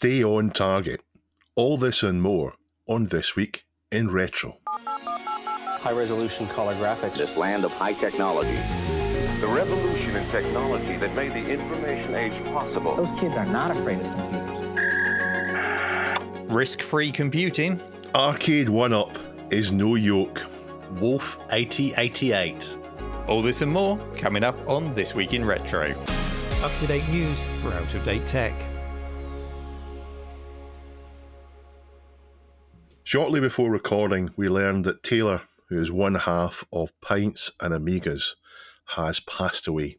stay on target. All this and more on This Week in Retro. High-resolution color graphics. This land of high technology. The revolution in technology that made the information age possible. Those kids are not afraid of computers. RISC-free computing. Arcade1up Is No Yoke. Wolf 8088. All this and more coming up on This Week in Retro. Up-to-date news for out-of-date tech. Shortly before recording, we learned that Taylor, who is one half of Pints and Amigas, has passed away.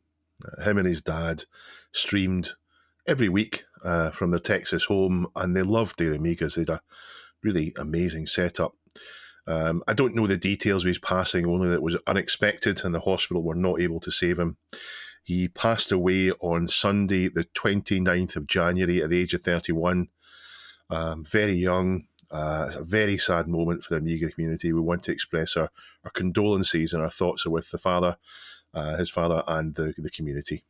Him and his dad streamed every week from their Texas home, and they loved their Amigas. They had a really amazing setup. I don't know the details of his passing, only that it was unexpected and the hospital were not able to save him. He passed away on Sunday, the 29th of January at the age of 31. Very young. It's a very sad moment for the Amiga community. We want to express our condolences, and our thoughts are with the father, his father, and the community.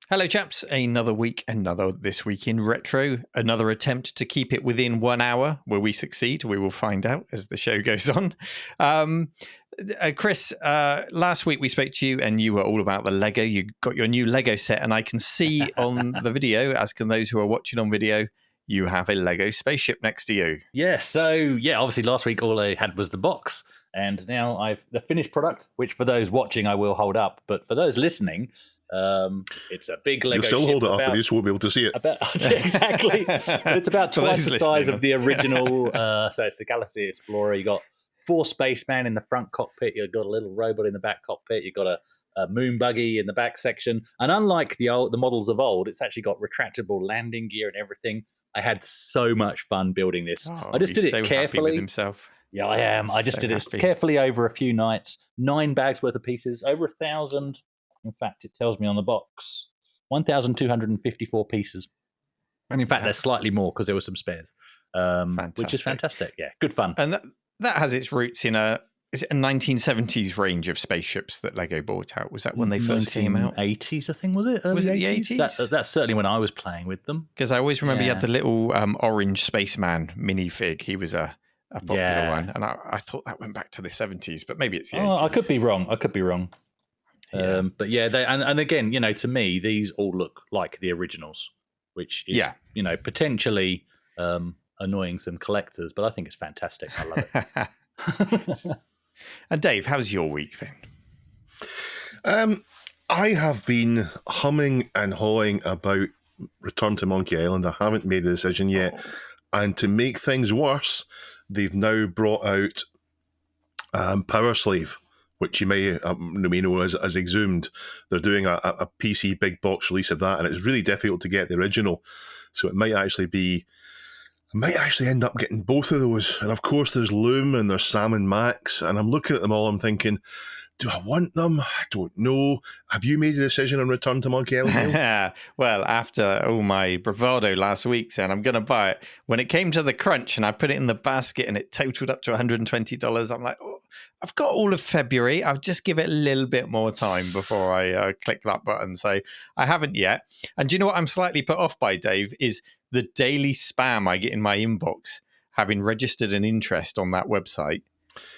Hello, chaps. Another week, another This Week in Retro. Another attempt to keep it within 1 hour. Will we succeed? We will find out as the show goes on. Chris, last week we spoke to you and you were all about the Lego. You got your new Lego set, and I can see on the video, as can those who are watching on video, you have a Lego spaceship next to you. Yeah, so obviously last week all I had was the box, and now I've the finished product, which for those watching I will hold up, but for those listening, it's a big Lego. You'll still ship hold it up, but you just won't be able to see it. Exactly. But it's about twice the size of the original. So it's the Galaxy Explorer. You got 4 spacemen in the front cockpit. You've got a little robot in the back cockpit. You've got a moon buggy in the back section. And unlike the models of old, it's actually got retractable landing gear and everything. I had so much fun building this. I just did it so carefully. Happy with himself. Yeah, I am. I just did it carefully over a few nights. 9 bags worth of pieces, over 1,000. In fact, it tells me on the box, 1,254 pieces. And in fact, there's slightly more because there were some spares, which is fantastic. Yeah, good fun. And that has its roots in a 1970s range of spaceships that Lego brought out. Was that when they first came out? 80s, I think, was it? Was it the 80s? That's certainly when I was playing with them. Because I always remember you had the little orange spaceman minifig. He was a popular one. And I thought that went back to the 70s, but maybe it's the 80s. I could be wrong. Yeah. But yeah, and again, to me, these all look like the originals, which is, potentially annoying some collectors, but I think it's fantastic. I love it. And Dave, how's your week been? I have been humming and hawing about Return to Monkey Island. I haven't made a decision yet. And to make things worse, they've now brought out Power Slave, which you may know as Exhumed. They're doing a PC big box release of that, and it's really difficult to get the original. So it might actually end up getting both of those. And of course, there's Loom and there's Sam and Max, and I'm looking at them all. I'm thinking, do I want them? I don't know. Have you made a decision on Return to Monkey Island? Well, after all my bravado last week, saying I'm going to buy it, when it came to the crunch and I put it in the basket and it totaled up to $120, I'm like, oh, I've got all of February. I'll just give it a little bit more time before I click that button. So I haven't yet. And do you know what I'm slightly put off by, Dave, is the daily spam I get in my inbox, having registered an interest on that website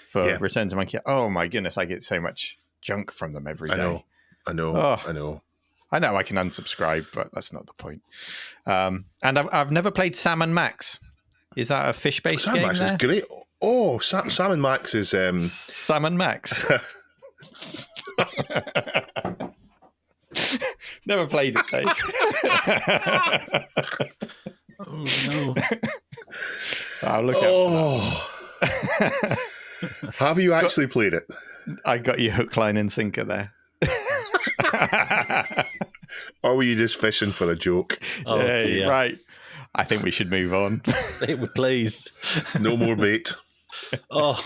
for Return to Monkey. Oh my goodness, I get so much junk from them every day. I know. I know I can unsubscribe, but that's not the point. And I've never played Sam and Max. Is that a fish-based game? Sam Max is great. Oh, Sam and Max is... Sam and Max. Never played it, Dave. Oh, no. I'll look out. Have you actually played it? I got you hook, line, and sinker there. Or were you just fishing for a joke? Oh, dear. Right. I think we should move on. Please. No more bait. Oh.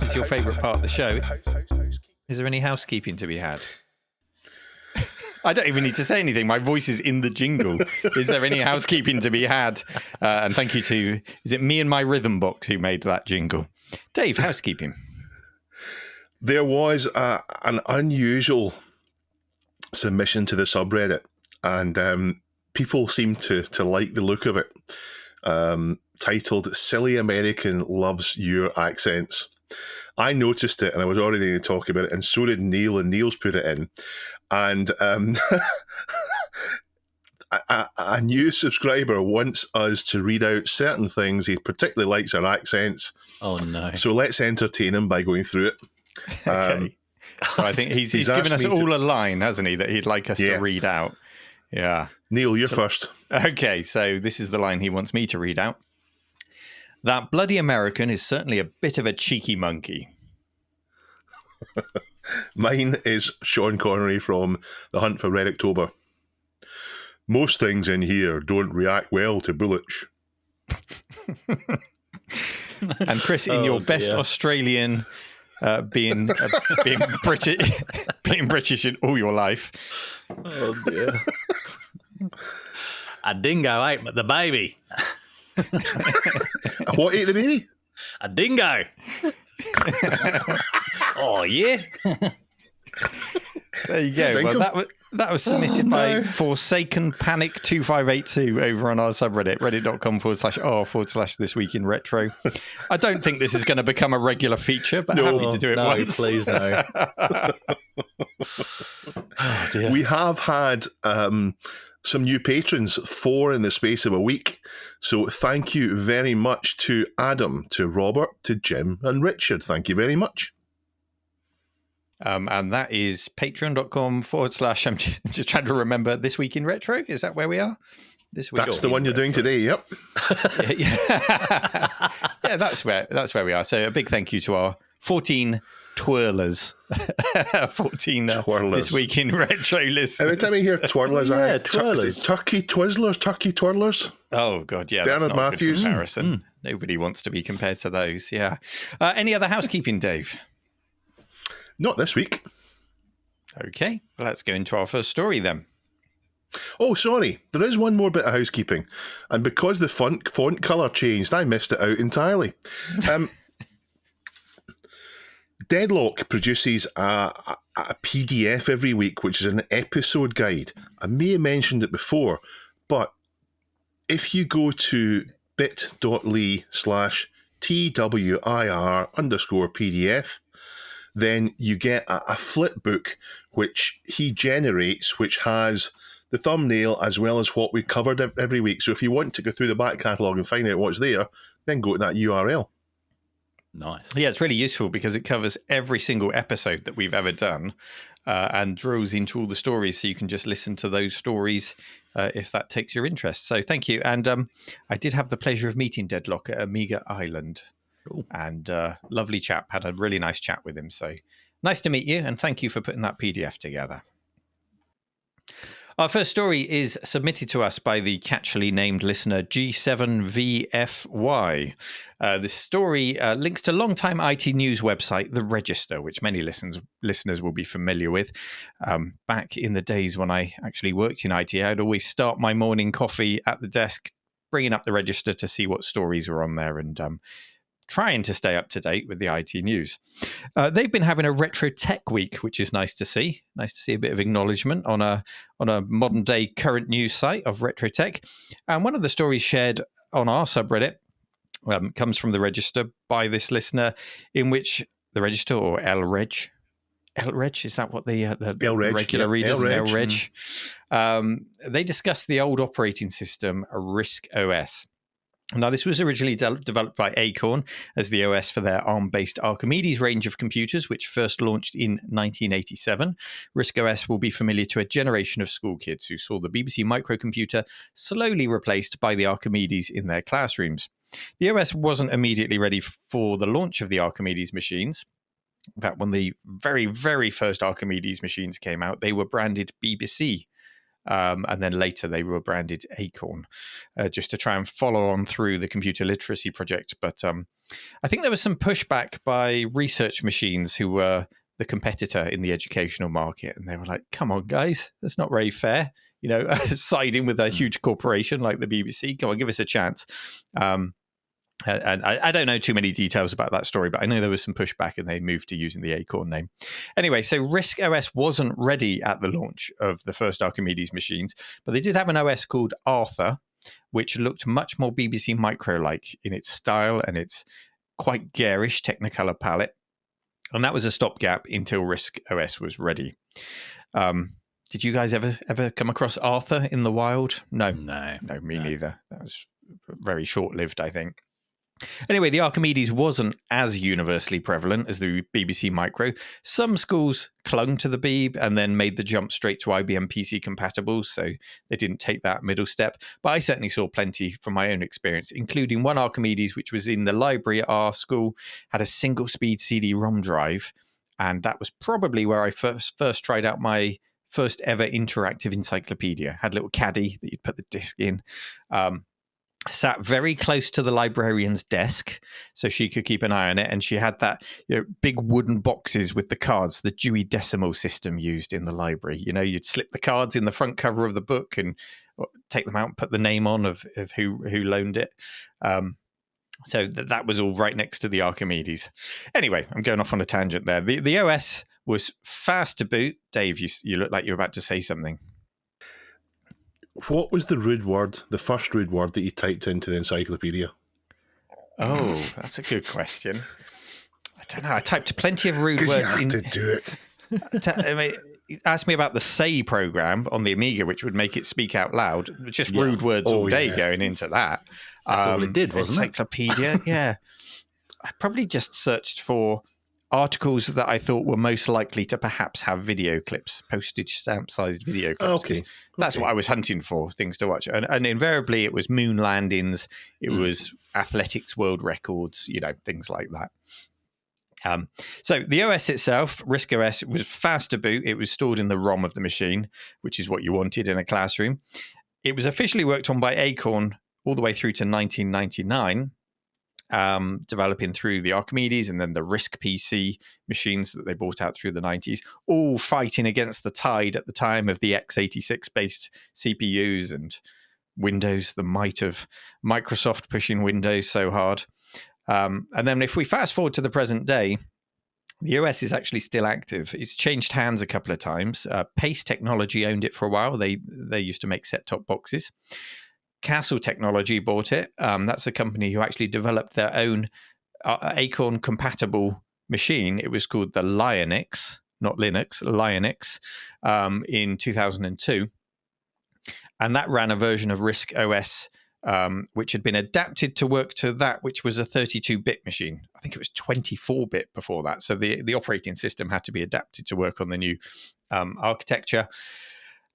It's your favourite part of the show. Is there any housekeeping to be had? I don't even need to say anything. My voice is in the jingle. Is there any housekeeping to be had? And thank you to, is it Me and My Rhythm Box who made that jingle? Dave, housekeeping. There was an unusual submission to the subreddit, and people seem to like the look of it. Titled "Silly American Loves Your Accents." I noticed it, and I was already going to talk about it, and so did Neil, and Neil's put it in. And a new subscriber wants us to read out certain things. He particularly likes our accents. Oh, no. So let's entertain him by going through it. Okay. So I think he's given us all a line, hasn't he, that he'd like us to read out. Yeah. Neil, you're first. Okay, so this is the line he wants me to read out. That bloody American is certainly a bit of a cheeky monkey. Mine is Sean Connery from The Hunt for Red October. Most things in here don't react well to bullets. And Chris, in your best Australian, being British in all your life. Oh, dear. A dingo ate the baby. What ate the baby? A dingo. Oh, yeah. There you go. Well, that was submitted by Forsaken Panic 2582 over on our subreddit, reddit.com/r/this week in retro. I don't think this is going to become a regular feature, but happy to do it once. Please, no. Oh, dear. We have had some new patrons, 4 in the space of a week. So thank you very much to Adam, to Robert, to Jim, and Richard. Thank you very much. And that is patreon.com/ I'm just trying to remember This Week in Retro. Is that where we are? This week. That's the one you're doing today. Yep. Yeah, that's where we are. So a big thank you to our 14 twirlers. 14 twirlers. This Week in Retro listeners. Every time I hear twirlers, twirlers. Turkey Twizzlers, Turkey Twirlers. Oh, God, yeah. Bernard that's not Matthews. A good comparison. Nobody wants to be compared to those, yeah. Any other housekeeping, Dave? Not this week. Okay, well, let's go into our first story then. Oh, sorry. There is one more bit of housekeeping. And because the font colour changed, I missed it out entirely. Deadlock produces a PDF every week, which is an episode guide. I may have mentioned it before, but if you go to bit.ly/TWIR_PDF, then you get a flip book which he generates, which has the thumbnail as well as what we covered every week. So if you want to go through the back catalogue and find out what's there, then go to that URL. Nice. Yeah, it's really useful because it covers every single episode that we've ever done and drills into all the stories, so you can just listen to those stories if that takes your interest. So thank you. And I did have the pleasure of meeting Deadlock at Amiga Island. Ooh. And lovely chap. Had a really nice chat with him. So nice to meet you, and thank you for putting that PDF together. Our first story is submitted to us by the catchily named listener G7VFY. This story links to longtime IT news website The Register, which many listeners will be familiar with. Back in the days when I actually worked in IT, I'd always start my morning coffee at the desk, bringing up The Register to see what stories were on there, and trying to stay up to date with the IT news. They've been having a retro tech week, which is nice to see. Nice to see a bit of acknowledgement on a modern day current news site of retro tech. And one of the stories shared on our subreddit comes from The Register by this listener, in which The Register, or LReg, is that what the regular readers? LReg. They discuss the old operating system, RISC OS. Now, this was originally developed by Acorn as the OS for their ARM-based Archimedes range of computers, which first launched in 1987. RISC OS will be familiar to a generation of school kids who saw the BBC microcomputer slowly replaced by the Archimedes in their classrooms. The OS wasn't immediately ready for the launch of the Archimedes machines. In fact, when the very, very first Archimedes machines came out, they were branded BBC. And then later they were branded Acorn, just to try and follow on through the computer literacy project. But I think there was some pushback by Research Machines, who were the competitor in the educational market. And they were like, come on, guys, that's not very fair. Siding with a huge corporation like the BBC. Go on, give us a chance. And I don't know too many details about that story, but I know there was some pushback and they moved to using the Acorn name. Anyway, so RISC OS wasn't ready at the launch of the first Archimedes machines, but they did have an OS called Arthur, which looked much more BBC Micro-like in its style and its quite garish Technicolor palette. And that was a stopgap until RISC OS was ready. Did you guys ever come across Arthur in the wild? No, me neither. That was very short-lived, I think. Anyway, the Archimedes wasn't as universally prevalent as the BBC Micro. Some schools clung to the Beeb and then made the jump straight to IBM PC compatible, so they didn't take that middle step. But I certainly saw plenty from my own experience, including one Archimedes, which was in the library at our school, had a single-speed CD-ROM drive, and that was probably where I first tried out my first ever interactive encyclopedia. Had a little caddy that you'd put the disc in. Sat very close to the librarian's desk so she could keep an eye on it. And she had that big wooden boxes with the cards, the Dewey Decimal System used in the library. You'd slip the cards in the front cover of the book and take them out and put the name on of who loaned it. So that was all right next to the Archimedes. Anyway, I'm going off on a tangent there. The OS was fast to boot. Dave, you look like you're about to say something. What was the first rude word that you typed into the encyclopedia? Oh, that's a good question. I don't know. I typed plenty of rude words in. To do it. Asked me about the Say program on the Amiga, which would make it speak out loud. Just rude words all day going into that. That's all it did, wasn't encyclopedia, yeah. I probably just searched for articles that I thought were most likely to perhaps have video clips, postage stamp-sized video clips. Okay. That's what I was hunting for, things to watch. And invariably, it was moon landings, it was athletics world records, things like that. So the OS itself, RISC OS, was fast to boot. It was stored in the ROM of the machine, which is what you wanted in a classroom. It was officially worked on by Acorn all the way through to 1999. Developing through the Archimedes and then the RISC PC machines that they brought out through the 90s, all fighting against the tide at the time of the x86-based CPUs and Windows, the might of Microsoft pushing Windows so hard. And then if we fast forward to the present day, the OS is actually still active. It's changed hands a couple of times. Pace Technology owned it for a while. They used to make set-top boxes. Castle Technology bought it. That's a company who actually developed their own Acorn-compatible machine. It was called the Lionix, not Linux, Lionix, in 2002. And that ran a version of RISC OS, which had been adapted to work to that, which was a 32-bit machine. I think it was 24-bit before that. So the operating system had to be adapted to work on the new architecture.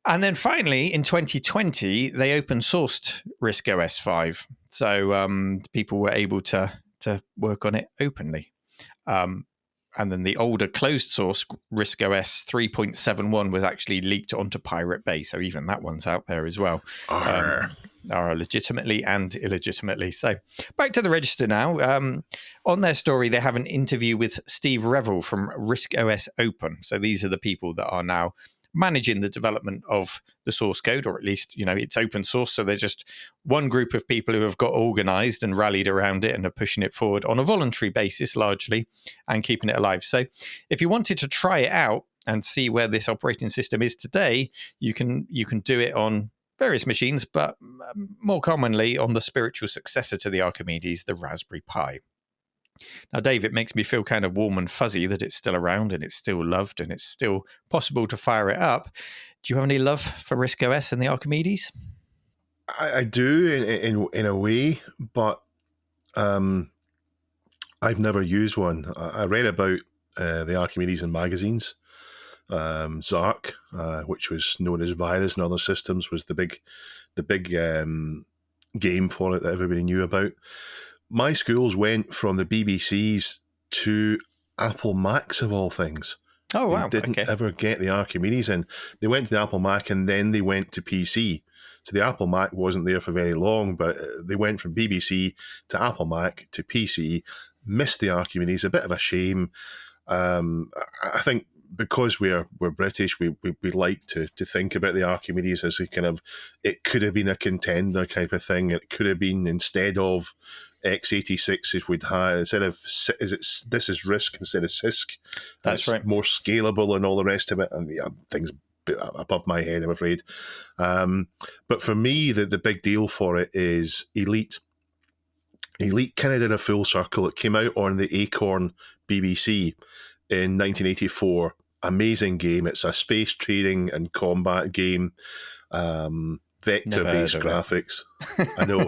And then finally, in 2020, they open sourced RISC OS 5. So people were able to work on it openly. And then the older closed source RISC OS 3.71 was actually leaked onto Pirate Bay. So even that one's out there as well. Are legitimately and illegitimately. So back to the register now. On their story, they have an interview with Steve Revel from RISC OS Open. So these are the people that are now managing the development of the source code, or at least, it's open source. So they're just one group of people who have got organized and rallied around it and are pushing it forward on a voluntary basis, largely, and keeping it alive. So if you wanted to try it out and see where this operating system is today, you can do it on various machines, but more commonly on the spiritual successor to the Archimedes, the Raspberry Pi. Now, Dave, it makes me feel kind of warm and fuzzy that it's still around and it's still loved and it's still possible to fire it up. Do you have any love for RISC OS and the Archimedes? I do in a way, but I've never used one. I read about the Archimedes in magazines. Zark, which was known as Virus and other systems, was the big game for it that everybody knew about. My schools went from the BBCs to Apple Macs, of all things. Oh, wow. They didn't Okay. ever get the Archimedes in. They went to the Apple Mac and then they went to PC. So the Apple Mac wasn't there for very long, but they went from BBC to Apple Mac to PC, missed the Archimedes, a bit of a shame. I think because we're British, we like to think about the Archimedes as a kind of, it could have been a contender type of thing. It could have been, instead of x86, if we'd had, instead of, this is RISC instead of CISC. That's right. More scalable and all the rest of it. And yeah, things above my head, I'm afraid. But for me, the big deal for it is Elite. Elite kind of did a full circle. It came out on the Acorn BBC in 1984. Amazing game. It's a space trading and combat game. Vector-based graphics. I know.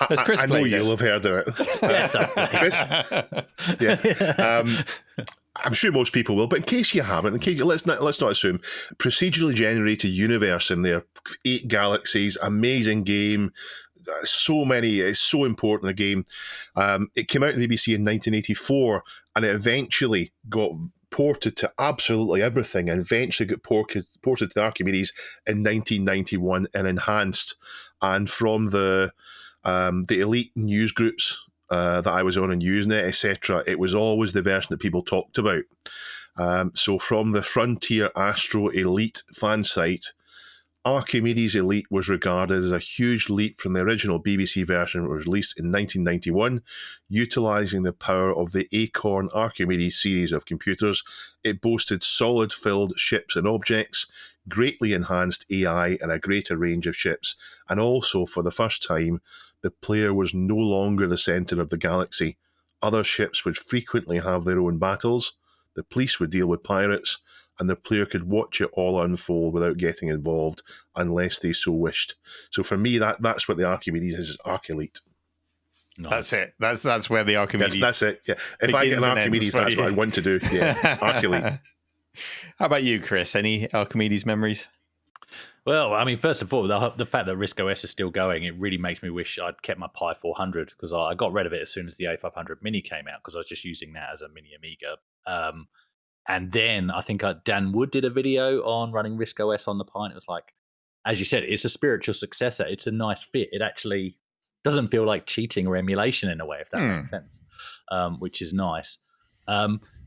I know you'll have heard of it. Yes, Chris? Yeah. I'm sure most people will, but in case you haven't, let's not assume. Procedurally generated universe in there, 8 galaxies, amazing game. So many, it's so important a game. It came out on BBC in 1984, and it eventually got ported to absolutely everything, and eventually got ported to the Archimedes in 1991 and enhanced. And from the Elite news groups that I was on and Usenet, etc., it was always the version that people talked about. So from the Frontier Astro Elite fan site, Archimedes Elite was regarded as a huge leap from the original BBC version, which was released in 1991, utilising the power of the Acorn Archimedes series of computers. It boasted solid-filled ships and objects, greatly enhanced AI and a greater range of ships, and also, for the first time, the player was no longer the centre of the galaxy. Other ships would frequently have their own battles, the police would deal with pirates, and the player could watch it all unfold without getting involved unless they so wished. So for me, that's what the Archimedes is Arch-Elite. Nice. That's it. That's where the Archimedes. That's it. Yeah. If I get an Archimedes, that's what I want to do. Yeah, Arch-Elite. How about you, Chris? Any Archimedes memories? Well, I mean, first of all, the fact that RISC OS is still going, it really makes me wish I'd kept my Pi 400, because I got rid of it as soon as the A500 Mini came out, because I was just using that as a mini Amiga. And then I think Dan Wood did a video on running RISC OS on the Pi, and it was like, as you said, it's a spiritual successor. It's a nice fit. It actually doesn't feel like cheating or emulation in a way, if that makes sense, which is nice.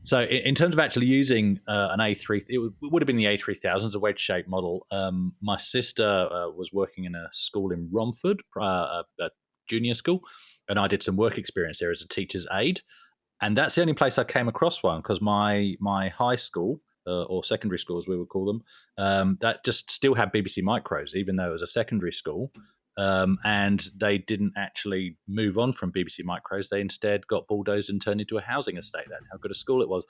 So in terms of actually using an A3, it would have been the A3000, a wedge-shaped model. My sister was working in a school in Romford, a junior school, and I did some work experience there as a teacher's aide. And that's the only place I came across one, because my high school, or secondary school as we would call them, that just still had BBC Micros, even though it was a secondary school. And they didn't actually move on from BBC Micros. They instead got bulldozed and turned into a housing estate. That's how good a school it was.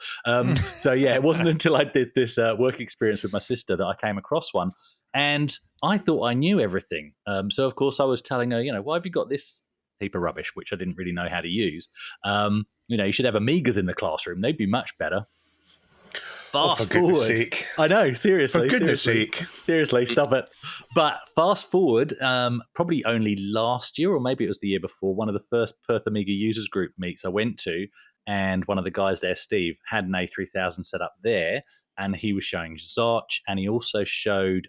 So yeah, it wasn't until I did this work experience with my sister that I came across one. And I thought I knew everything. So of course I was telling her, why have you got this heap of rubbish, which I didn't really know how to use? You should have Amigas in the classroom. They'd be much better. Fast for goodness forward. sake. I know, seriously. For goodness sake. Seriously, stop it. But fast forward, probably only last year, or maybe it was the year before, one of the first Perth Amiga users group meets I went to, and one of the guys there, Steve, had an A3000 set up there, and he was showing Zarch, and he also showed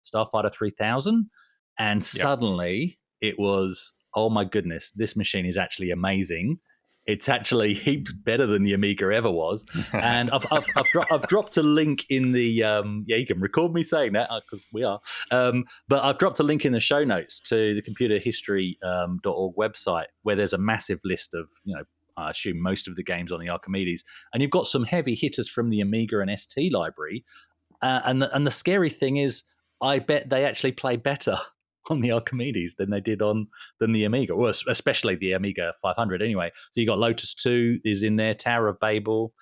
Starfighter 3000, and suddenly it was, oh my goodness, this machine is actually amazing. It's actually heaps better than the Amiga ever was. And I've dropped a link in the, you can record me saying that, because we are. But I've dropped a link in the show notes to the computerhistory.org website, where there's a massive list of, I assume most of the games on the Archimedes. And you've got some heavy hitters from the Amiga and ST library. And the scary thing is, I bet they actually play better on the Archimedes than they did than the Amiga, or especially the Amiga 500 anyway. So you got Lotus 2 is in there, Tower of Babel,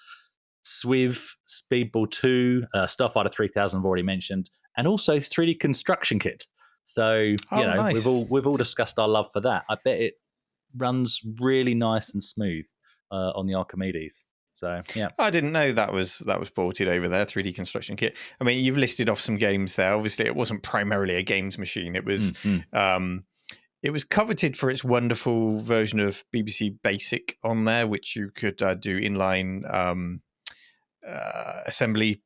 Swiv, Speedball 2, Starfighter 3000 I've already mentioned, and also 3D Construction Kit. So nice. we've all discussed our love for that. I bet it runs really nice and smooth on the Archimedes. So yeah, I didn't know that was ported over there. 3D Construction Kit. I mean, you've listed off some games there. Obviously, it wasn't primarily a games machine. It was it was coveted for its wonderful version of BBC Basic on there, which you could do inline assembly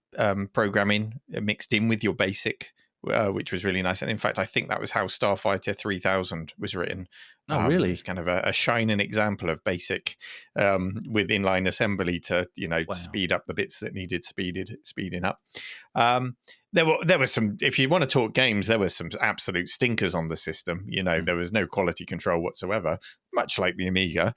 programming mixed in with your BASIC, which was really nice. And in fact, I think that was how Starfighter 3000 was written. Oh, really? It's kind of a shining example of BASIC with inline assembly to, speed up the bits that needed speeding up. There were some, if you want to talk games, there were some absolute stinkers on the system. There was no quality control whatsoever, much like the Amiga.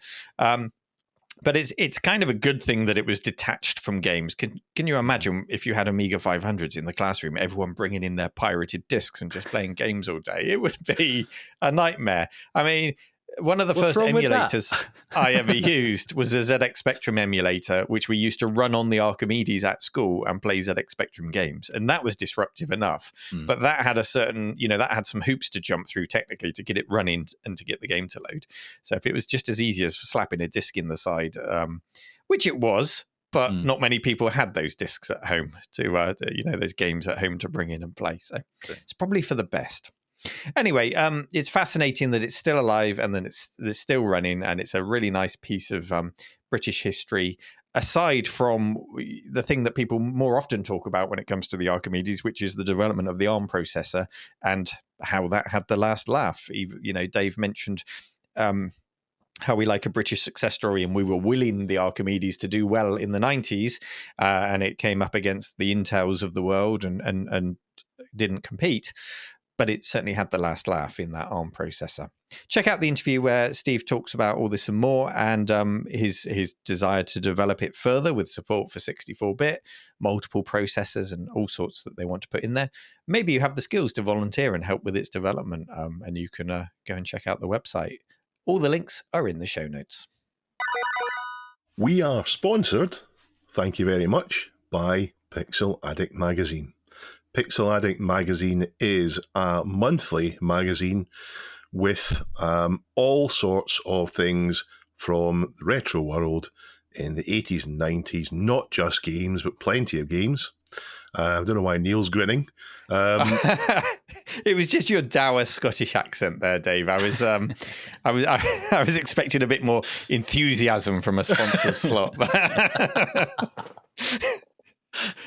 But it's kind of a good thing that it was detached from games. Can you imagine if you had Amiga 500s in the classroom, everyone bringing in their pirated discs and just playing games all day? It would be a nightmare. I mean, one of the first emulators I ever used was a ZX Spectrum emulator, which we used to run on the Archimedes at school and play ZX Spectrum games. And that was disruptive enough. But that had a certain, that had some hoops to jump through technically to get it running and to get the game to load. So if it was just as easy as slapping a disc in the side, which it was, but not many people had those discs at home to those games at home to bring in and play. So it's probably for the best. Anyway, it's fascinating that it's still alive and then it's still running, and it's a really nice piece of British history, aside from the thing that people more often talk about when it comes to the Archimedes, which is the development of the ARM processor and how that had the last laugh. Dave mentioned how we like a British success story, and we were willing the Archimedes to do well in the 90s, and it came up against the Intels of the world and didn't compete. But it certainly had the last laugh in that ARM processor. Check out the interview where Steve talks about all this and more, and his desire to develop it further with support for 64-bit, multiple processors, and all sorts that they want to put in there. Maybe you have the skills to volunteer and help with its development, and you can go and check out the website. All the links are in the show notes. We are sponsored, thank you very much, by Pixel Addict Magazine. Pixel Addict Magazine is a monthly magazine with all sorts of things from the retro world in the 80s and 90s, not just games, but plenty of games. I don't know why Neil's grinning. It was just your dour Scottish accent there, Dave. I was expecting a bit more enthusiasm from a sponsor slot.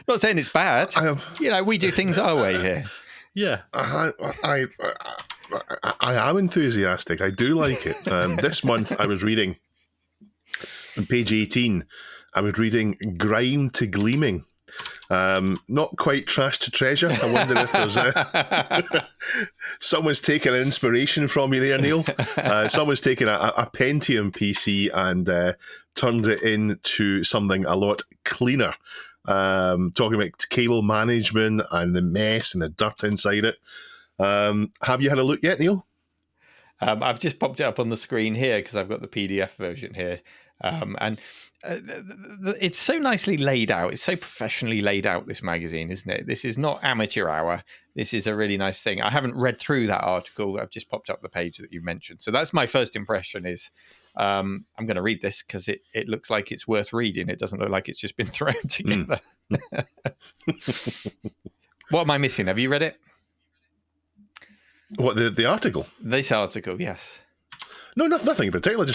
Not saying it's bad. We do things our way here. Yeah. I am enthusiastic. I do like it. This month I was reading, on page 18, I was reading Grime to Gleaming. Not quite trash to treasure. I wonder if there's someone's taken an inspiration from you there, Neil. Someone's taken a Pentium PC and turned it into something a lot cleaner. Talking about cable management and the mess and the dirt inside it. Have you had a look yet, Neil? I've just popped it up on the screen here because I've got the PDF version here. And it's so nicely laid out. It's so professionally laid out, this magazine, isn't it? This is not amateur hour. This is a really nice thing. I haven't read through that article. I've just popped up the page that you mentioned. So that's my first impression is I'm going to read this because it looks like it's worth reading. It doesn't look like it's just been thrown together. What am I missing? Have you read it? What, the article? This article, yes. No, nothing in particular.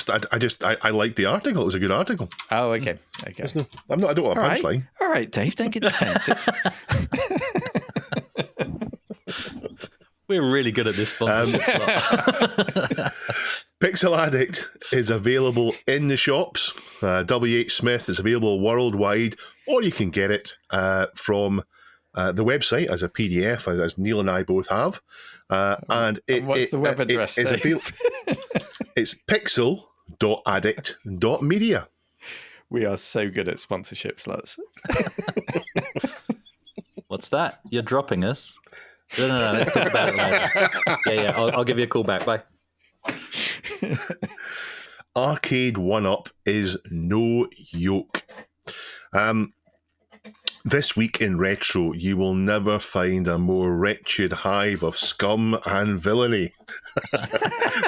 I liked the article. It was a good article. Oh, okay. No, I don't want a punchline. All right, Dave, don't get defensive. We're really good at this sponsorship slot. Pixel Addict is available in the shops. W.H. Smith is available worldwide, or you can get it from the website as a PDF, as Neil and I both have. What's the web address? It's pixel.addict.media. We are so good at sponsorship slots. What's that? You're dropping us? No. Let's talk about it later. Yeah. I'll give you a call back. Bye. Arcade1up Is No Yoke. This week in retro, you will never find a more wretched hive of scum and villainy.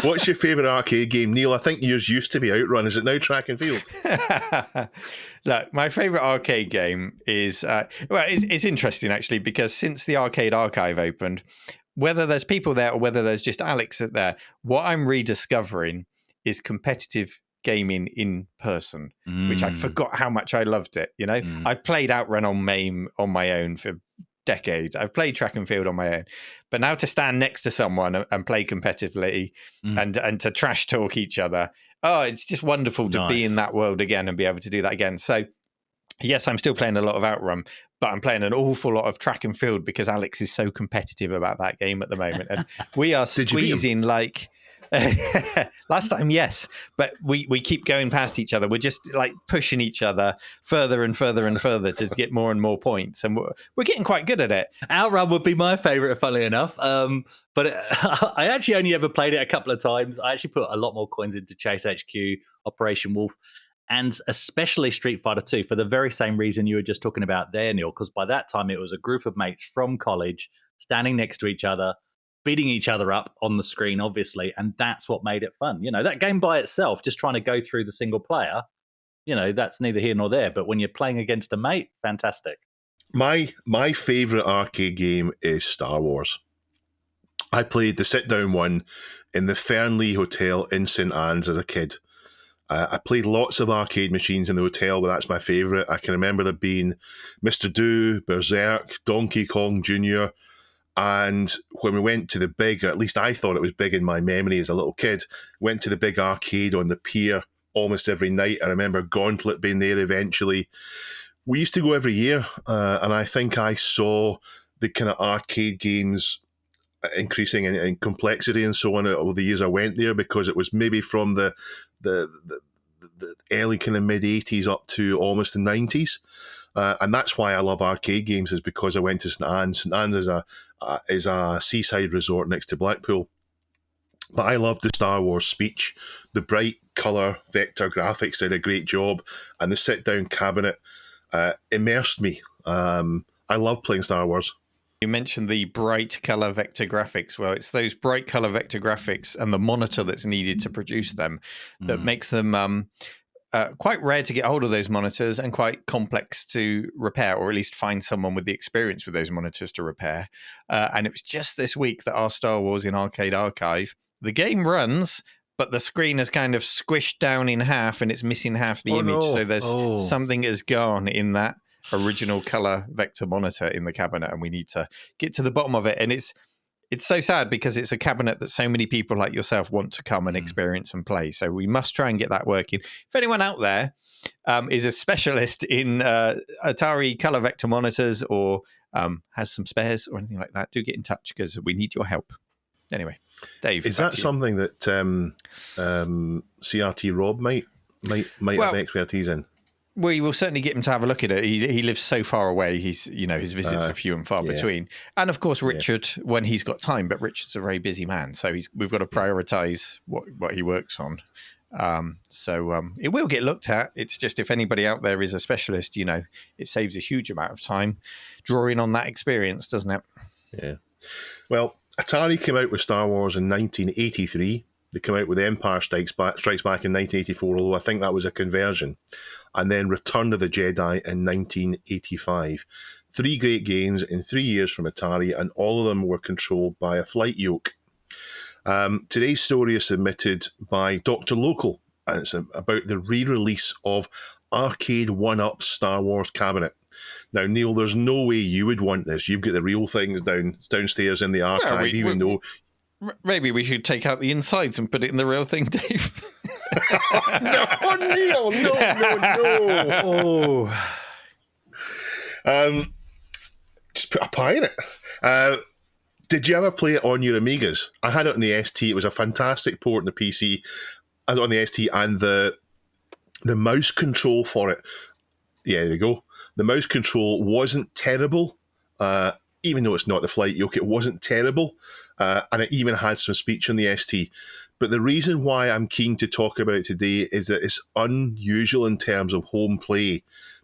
What's your favourite arcade game, Neil? I think yours used to be Outrun. Is it now Track and Field? Look, my favourite arcade game is it's interesting actually, because since the Arcade Archive opened, whether there's people there or whether there's just Alex there, what I'm rediscovering is competitive gaming in person, which I forgot how much I loved it. You know, I played Outrun on MAME on my own for decades. I've played track and field on my own, but now to stand next to someone and play competitively and to trash talk each other, it's just wonderful to be in that world again and be able to do that again. So yes, I'm still playing a lot of Outrun, but I'm playing an awful lot of track and field because Alex is so competitive about that game at the moment, and we are squeezing like. Last time, yes, but we keep going past each other. We're just like pushing each other further and further and further to get more and more points, and we're getting quite good at it. Outrun would be my favourite, funnily enough. But I actually only ever played it a couple of times. I actually put a lot more coins into Chase HQ, Operation Wolf, and especially Street Fighter 2 for the very same reason you were just talking about there, Neil, because by that time it was a group of mates from college standing next to each other, beating each other up on the screen, obviously, and that's what made it fun. You know, that game by itself, just trying to go through the single player, you know, that's neither here nor there. But when you're playing against a mate, fantastic. My favourite arcade game is Star Wars. I played the sit-down one in the Fernley Hotel in St Anne's as a kid. I played lots of arcade machines in the hotel, but that's my favourite. I can remember there being Mr. Do, Berserk, Donkey Kong Jr., and when we went to the big, or at least I thought it was big in my memory as a little kid, went to the big arcade on the pier almost every night. I remember Gauntlet being there eventually. We used to go every year, and I think I saw the kind of arcade games increasing in complexity and so on over the years I went there, because it was maybe from the early kind of mid-'80s up to almost the 90s. And that's why I love arcade games, is because I went to St Anne's. St Anne's is a seaside resort next to Blackpool. But I loved the Star Wars speech. The bright colour vector graphics did a great job, and the sit-down cabinet immersed me. I love playing Star Wars. You mentioned the bright color vector graphics. Well, it's those bright color vector graphics and the monitor that's needed to produce them that makes them quite rare to get hold of those monitors, and quite complex to repair, or at least find someone with the experience with those monitors to repair. And it was just this week that our Star Wars in Arcade Archive, the game runs, but the screen is kind of squished down in half and it's missing half the image. No. So there's something has gone in that original color vector monitor in the cabinet, and we need to get to the bottom of it. And it's so sad because it's a cabinet that so many people like yourself want to come and experience and play. So we must try and get that working. If anyone out there is a specialist in Atari color vector monitors, or has some spares or anything like that, do get in touch, because we need your help. Anyway, Dave, is that something that CRT Rob might have expertise in? We will certainly get him to have a look at it. He lives so far away. His visits are few and far between. And of course, Richard, when he's got time. But Richard's a very busy man, so we've got to prioritise what he works on. So it will get looked at. It's just, if anybody out there is a specialist, you know, it saves a huge amount of time drawing on that experience, doesn't it? Yeah. Well, Atari came out with Star Wars in 1983. They came out with Empire Strikes Back in 1984, although I think that was a conversion. And then Return of the Jedi in 1985. 3 great games in 3 years from Atari, and all of them were controlled by a flight yoke. Today's story is submitted by Dr. Local, and it's about the re-release of Arcade1up Star Wars cabinet. Now, Neil, there's no way you would want this. You've got the real things downstairs in the archive, though... Maybe we should take out the insides and put it in the real thing, Dave. No, Neil, no. Just put a pie in it. Did you ever play it on your Amigas? I had it on the ST. It was a fantastic port on the PC. I had it on the ST, and the mouse control for it. Yeah, there we go. The mouse control wasn't terrible. Even though it's not the flight yoke, it wasn't terrible. And it even had some speech on the ST. But the reason why I'm keen to talk about it today is that it's unusual in terms of home play,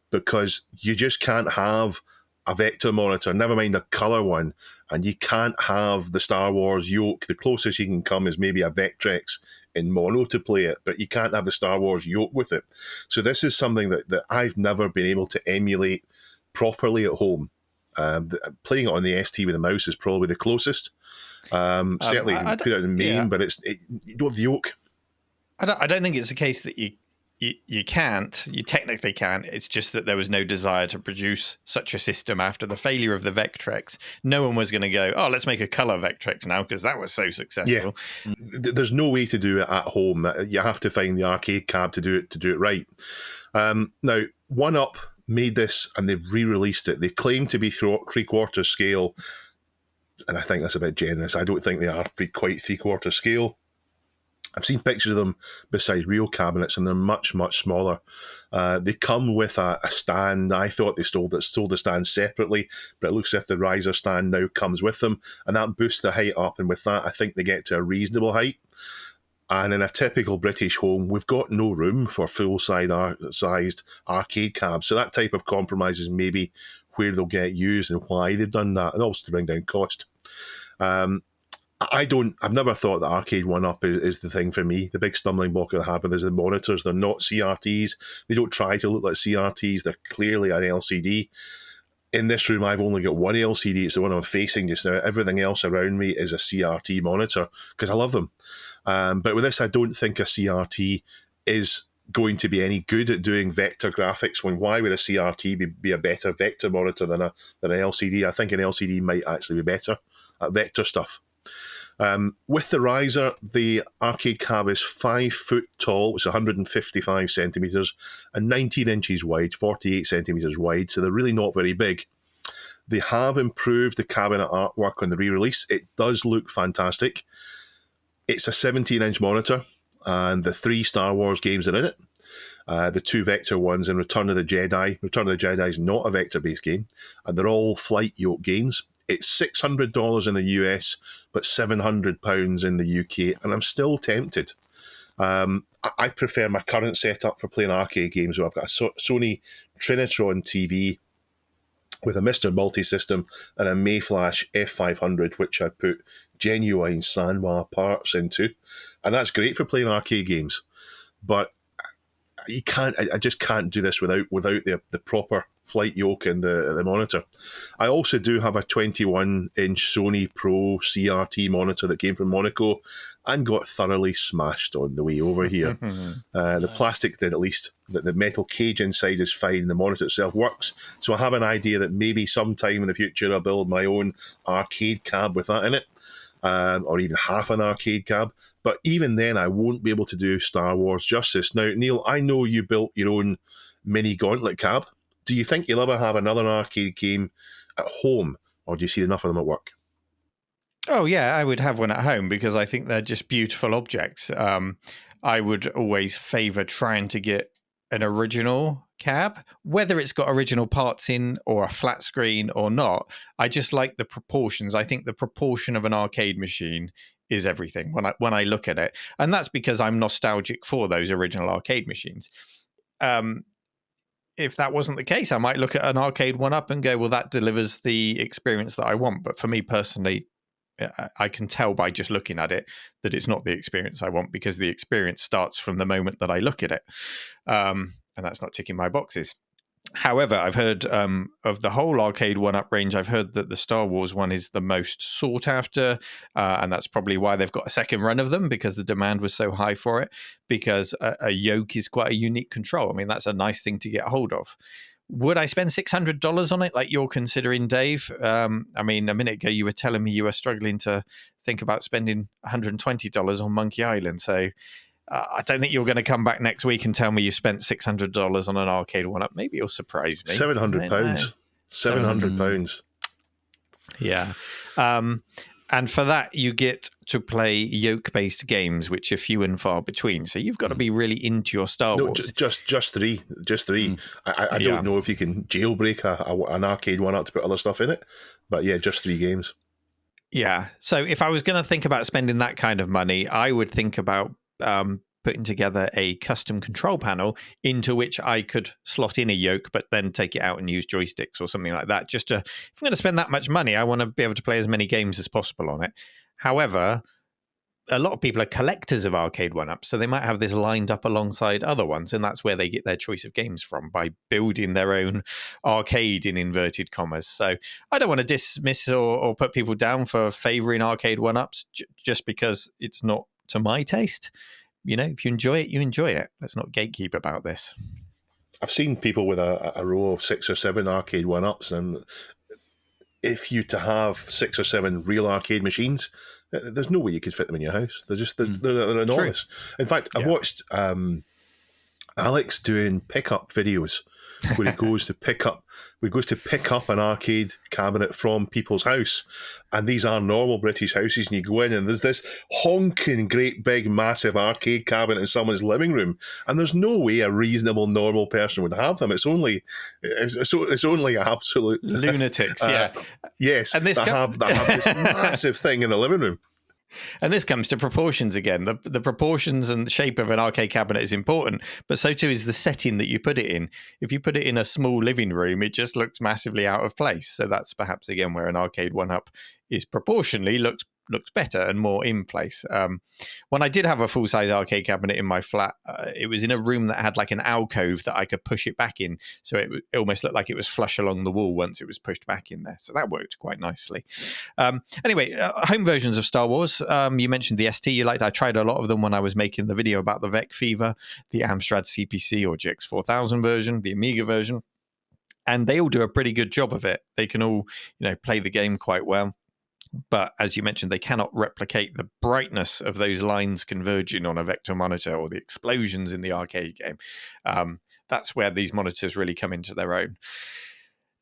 because you just can't have a vector monitor, never mind a colour one, and you can't have the Star Wars yoke. The closest you can come is maybe a Vectrex in mono to play it, but you can't have the Star Wars yoke with it. So this is something that I've never been able to emulate properly at home. Playing it on the ST with a mouse is probably the closest. Certainly, you can put it in MAME, but you don't have the yoke. I don't think it's a case that you can't. You technically can. It's just that there was no desire to produce such a system after the failure of the Vectrex. No one was going to go, let's make a color Vectrex now because that was so successful. Yeah. There's no way to do it at home. You have to find the arcade cab to do it right. Now, 1UP made this and they re-released it. They claim to be 3/4 scale, and I think that's a bit generous. I don't think they are quite 3/4 scale. I've seen pictures of them beside real cabinets, and they're much, much smaller. They come with a stand. I thought they sold the stand separately, but it looks as if the riser stand now comes with them, and that boosts the height up. And with that, I think they get to a reasonable height. And in a typical British home, we've got no room for full-sized arcade cabs. So that type of compromise is maybe where they'll get used and why they've done that, and also to bring down cost. I've never thought that Arcade1up is the thing for me. The big stumbling block I have is the monitors. They're not CRTs. They don't try to look like CRTs. They're clearly an LCD. In this room, I've only got one LCD. It's the one I'm facing just now. Everything else around me is a CRT monitor because I love them. But with this, I don't think a CRT is going to be any good at doing vector graphics. Why would a CRT be a better vector monitor than an LCD? I think an LCD might actually be better at vector stuff. With the riser, the arcade cab is 5 foot tall, which is 155 centimetres, and 19 inches wide, 48 centimetres wide, so they're really not very big. They have improved the cabinet artwork on the re-release. It does look fantastic. It's a 17-inch monitor, and the 3 Star Wars games are in it. The 2 vector ones and Return of the Jedi. Return of the Jedi is not a vector-based game, and they're all flight yoke games. It's $600 in the US, but £700 in the UK, and I'm still tempted. I prefer my current setup for playing arcade games, where I've got a Sony Trinitron TV with a Mr. Multi-System and a Mayflash F500, which I put genuine Sanwa parts into, and that's great for playing arcade games. But you can't. I just can't do this without the proper flight yoke and the monitor. I also do have a 21-inch Sony Pro CRT monitor that came from Monaco and got thoroughly smashed on the way over here. The plastic did, at least. The metal cage inside is fine. The monitor itself works. So I have an idea that maybe sometime in the future I'll build my own arcade cab with that in it. Or even half an arcade cab. But even then, I won't be able to do Star Wars justice. Now, Neil, I know you built your own mini gauntlet cab. Do you think you'll ever have another arcade game at home, or do you see enough of them at work? Oh, yeah, I would have one at home because I think they're just beautiful objects. I would always favour trying to get an original cab, whether it's got original parts in or a flat screen or not. I just like the proportions. I think the proportion of an arcade machine is everything when I look at it. And that's because I'm nostalgic for those original arcade machines. If that wasn't the case, I might look at an Arcade1up and go, well, that delivers the experience that I want. But for me personally, I can tell by just looking at it that it's not the experience I want, because the experience starts from the moment that I look at it. And that's not ticking my boxes. However, I've heard of the whole Arcade1up range, I've heard that the Star Wars one is the most sought after, and that's probably why they've got a second run of them, because the demand was so high for it, because a yoke is quite a unique control. I mean, that's a nice thing to get hold of. Would I spend $600 on it like you're considering, Dave? I mean, a minute ago you were telling me you were struggling to think about spending $120 on Monkey Island, so I don't think you're going to come back next week and tell me you spent $600 on an Arcade1up. Maybe you'll surprise me. £700. £700. Yeah. And for that, you get to play yoke-based games, which are few and far between. So you've got to be really into your Star Wars. Just three. I don't know if you can jailbreak an Arcade1up to put other stuff in it. But yeah, just 3 games. Yeah. So if I was going to think about spending that kind of money, I would think about putting together a custom control panel into which I could slot in a yoke, but then take it out and use joysticks or something like that. If I'm going to spend that much money, I want to be able to play as many games as possible on it. However, a lot of people are collectors of Arcade1up, so they might have this lined up alongside other ones, and that's where they get their choice of games from, by building their own arcade in inverted commas. So I don't want to dismiss or put people down for favouring Arcade1ups just because it's not to my taste. if you enjoy it, you enjoy it. Let's not gatekeep about this. I've seen people with a row of 6 or 7 Arcade1ups, and if you to have 6 or 7 real arcade machines, there's no way you could fit them in your house. They're enormous. True. In fact, I've watched Alex doing pickup videos where he goes to pick up an arcade cabinet from people's house, and these are normal British houses, and you go in and there's this honking great big massive arcade cabinet in someone's living room, and there's no way a reasonable normal person would have them. It's only absolute lunatics. Yes, and that have this massive thing in the living room. And this comes to proportions again. The proportions and the shape of an arcade cabinet is important, but so too is the setting that you put it in. If you put it in a small living room, it just looks massively out of place. So that's perhaps, again, where an Arcade1up is proportionally looks better and more in place. When I did have a full-size arcade cabinet in my flat, it was in a room that had like an alcove that I could push it back in. So it almost looked like it was flush along the wall once it was pushed back in there. So that worked quite nicely. Anyway, home versions of Star Wars. You mentioned the ST you liked. I tried a lot of them when I was making the video about the VEC Fever, the Amstrad CPC or GX 4000 version, the Amiga version. And they all do a pretty good job of it. They can all, play the game quite well. But as you mentioned, they cannot replicate the brightness of those lines converging on a vector monitor or the explosions in the arcade game. That's where these monitors really come into their own.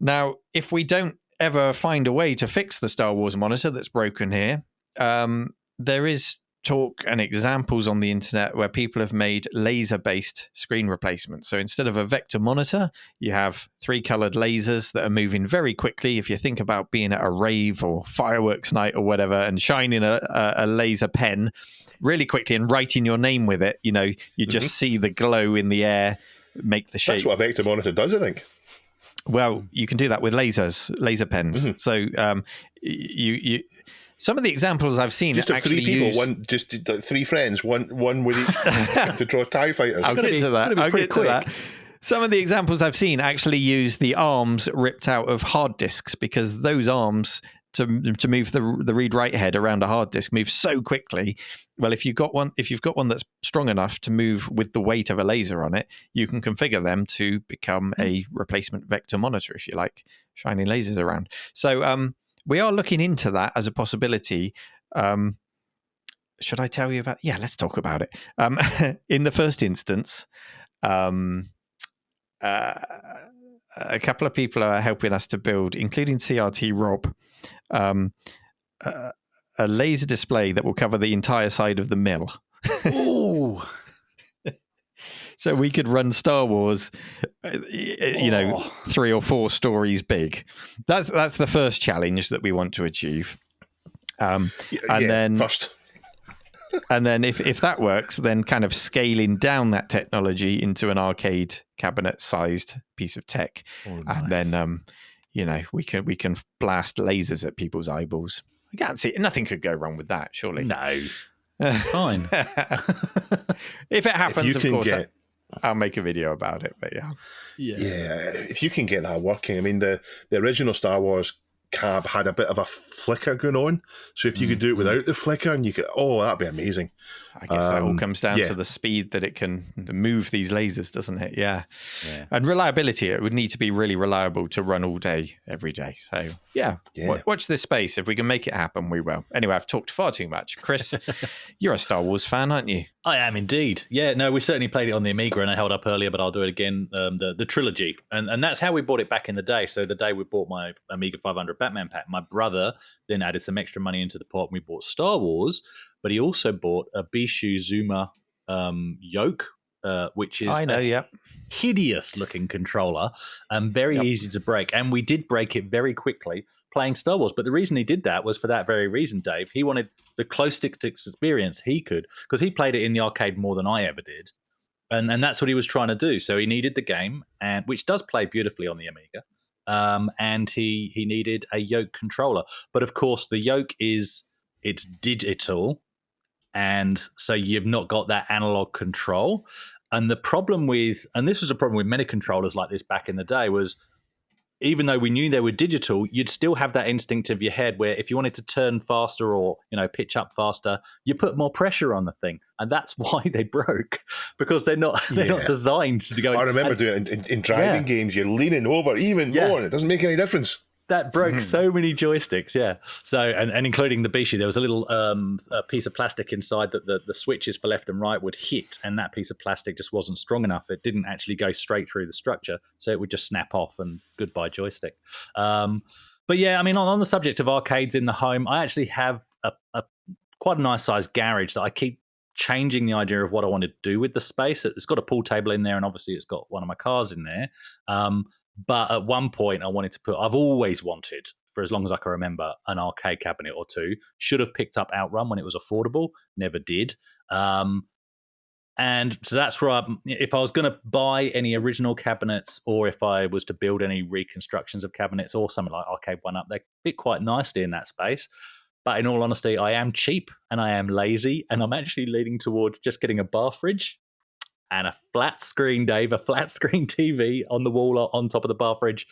Now, if we don't ever find a way to fix the Star Wars monitor that's broken here, there is talk and examples on the internet where people have made laser-based screen replacements. So instead of a vector monitor, you have 3 colored lasers that are moving very quickly. If you think about being at a rave or fireworks night or whatever and shining a laser pen really quickly and writing your name with it, you just see the glow in the air, make the shape. That's what a vector monitor does, I think. Well, you can do that with laser pens. Mm-hmm. So you some of the examples I've seen just actually 3 people, just 3 friends, one with each to draw TIE fighters. I'll get to that. Some of the examples I've seen actually use the arms ripped out of hard disks, because those arms to move the read-write head around a hard disk move so quickly. Well, if you've got one that's strong enough to move with the weight of a laser on it, you can configure them to become a replacement vector monitor, if you like, shining lasers around. So we are looking into that as a possibility. Should I tell you about? Yeah, let's talk about it. In the first instance, a couple of people are helping us to build, including CRT Rob, a laser display that will cover the entire side of the mill. Ooh. So we could run Star Wars, 3 or 4 stories big. That's the first challenge that we want to achieve. And then if that works, then kind of scaling down that technology into an arcade cabinet-sized piece of tech, and then we can blast lasers at people's eyeballs. I can't see nothing could go wrong with that, surely. No, fine. If it happens, of course. I'll make a video about it, but yeah. If you can get that working. I mean, the original Star Wars cab had a bit of a flicker going on, so if you could do it without the flicker, and you could, that'd be amazing. I guess that all comes down to the speed that it can move these lasers, doesn't it? Yeah. And reliability. It would need to be really reliable to run all day, every day. So watch this space. If we can make it happen, we will. Anyway, I've talked far too much. Chris, you're a Star Wars fan, aren't you? I am indeed. Yeah, no, we certainly played it on the Amiga, and I held up earlier, but I'll do it again. The trilogy, and that's how we bought it back in the day. So the day we bought my Amiga 500 Batman pack, my brother then added some extra money into the pot, and we bought Star Wars. But he also bought a Bishu Zuma yoke, which is hideous-looking controller and very easy to break. And we did break it very quickly playing Star Wars. But the reason he did that was for that very reason, Dave. He wanted the closest experience he could, because he played it in the arcade more than I ever did. And that's what he was trying to do. So he needed the game, and which does play beautifully on the Amiga. And he needed a yoke controller. But of course, the yoke it's digital, and so you've not got that analog control. And the problem and this was a problem with many controllers like this back in the day, was even though we knew they were digital, you'd still have that instinct of your head where if you wanted to turn faster or, pitch up faster, you put more pressure on the thing. And that's why they broke, because they're not designed to go. I remember doing it in driving games. You're leaning over even more, and it doesn't make any difference. That broke so many joysticks, So, and including the Bishi, there was a little a piece of plastic inside that the switches for left and right would hit, and that piece of plastic just wasn't strong enough. It didn't actually go straight through the structure, so it would just snap off and goodbye joystick. But yeah, I mean, on the subject of arcades in the home, I actually have a quite a nice sized garage that I keep changing the idea of what I want to do with the space. It's got a pool table in there, and obviously it's got one of my cars in there. But at one point, I've always wanted, for as long as I can remember, an arcade cabinet or two. Should have picked up Outrun when it was affordable, never did. And so that's where if I was going to buy any original cabinets, or if I was to build any reconstructions of cabinets or something like Arcade1up, they fit quite nicely in that space. But in all honesty, I am cheap and I am lazy, and I'm actually leaning towards just getting a bar fridge and a flat screen, Dave, a flat screen TV on the wall on top of the bar fridge,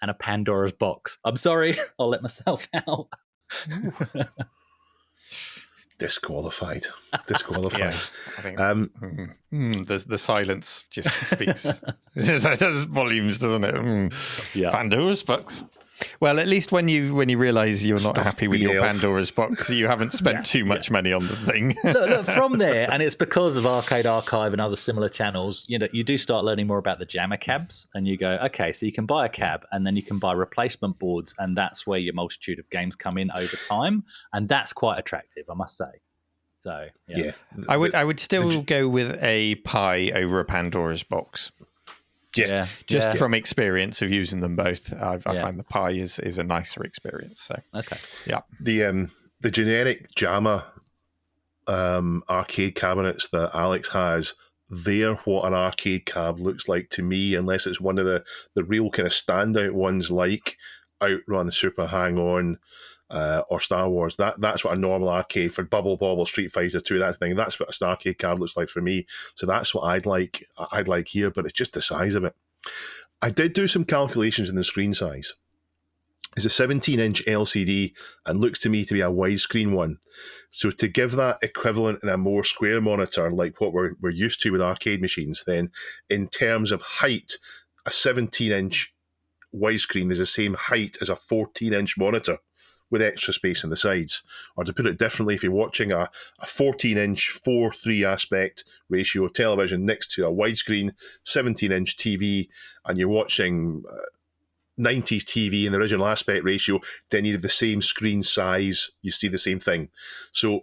and a Pandora's box. I'm sorry, I'll let myself out. Disqualified. Yeah, I think the silence just speaks. That does volumes, doesn't it? Yeah. Pandora's box. Well, at least when you realise you're not happy with your Pandora's box, you haven't spent too much money on the thing. look, from there, and it's because of Arcade Archive and other similar channels, you do start learning more about the jammer cabs, and you go, okay, so you can buy a cab, and then you can buy replacement boards, and that's where your multitude of games come in over time, and that's quite attractive, I must say. So yeah. I would still go with a Pi over a Pandora's box. Just from experience of using them both, I find the Pi is a nicer experience. So the generic JAMA arcade cabinets that Alex has, they're what an arcade cab looks like to me, unless it's one of the real kind of standout ones like Outrun, Super Hang-On, or Star Wars. That's what a normal arcade for Bubble Bobble, Street Fighter 2, that thing. That's what an arcade cab looks like for me. So that's what I'd like here, but it's just the size of it. I did do some calculations in the screen size. It's a 17-inch LCD and looks to me to be a widescreen one. So to give that equivalent in a more square monitor, like what we're used to with arcade machines, then in terms of height, a 17-inch widescreen is the same height as a 14-inch monitor, with extra space on the sides. Or to put it differently, if you're watching a 14-inch 4:3 aspect ratio television next to a widescreen 17-inch TV, and you're watching 90s TV in the original aspect ratio, then you have the same screen size, you see the same thing. So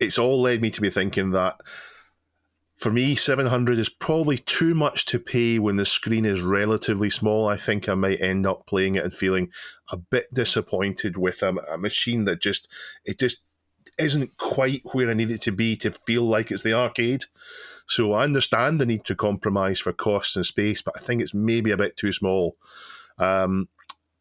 it's all led me to be thinking that for me, $700 is probably too much to pay when the screen is relatively small. I think I might end up playing it and feeling a bit disappointed with a machine that just isn't quite where I need it to be to feel like it's the arcade. So I understand the need to compromise for cost and space, but I think it's maybe a bit too small. Now,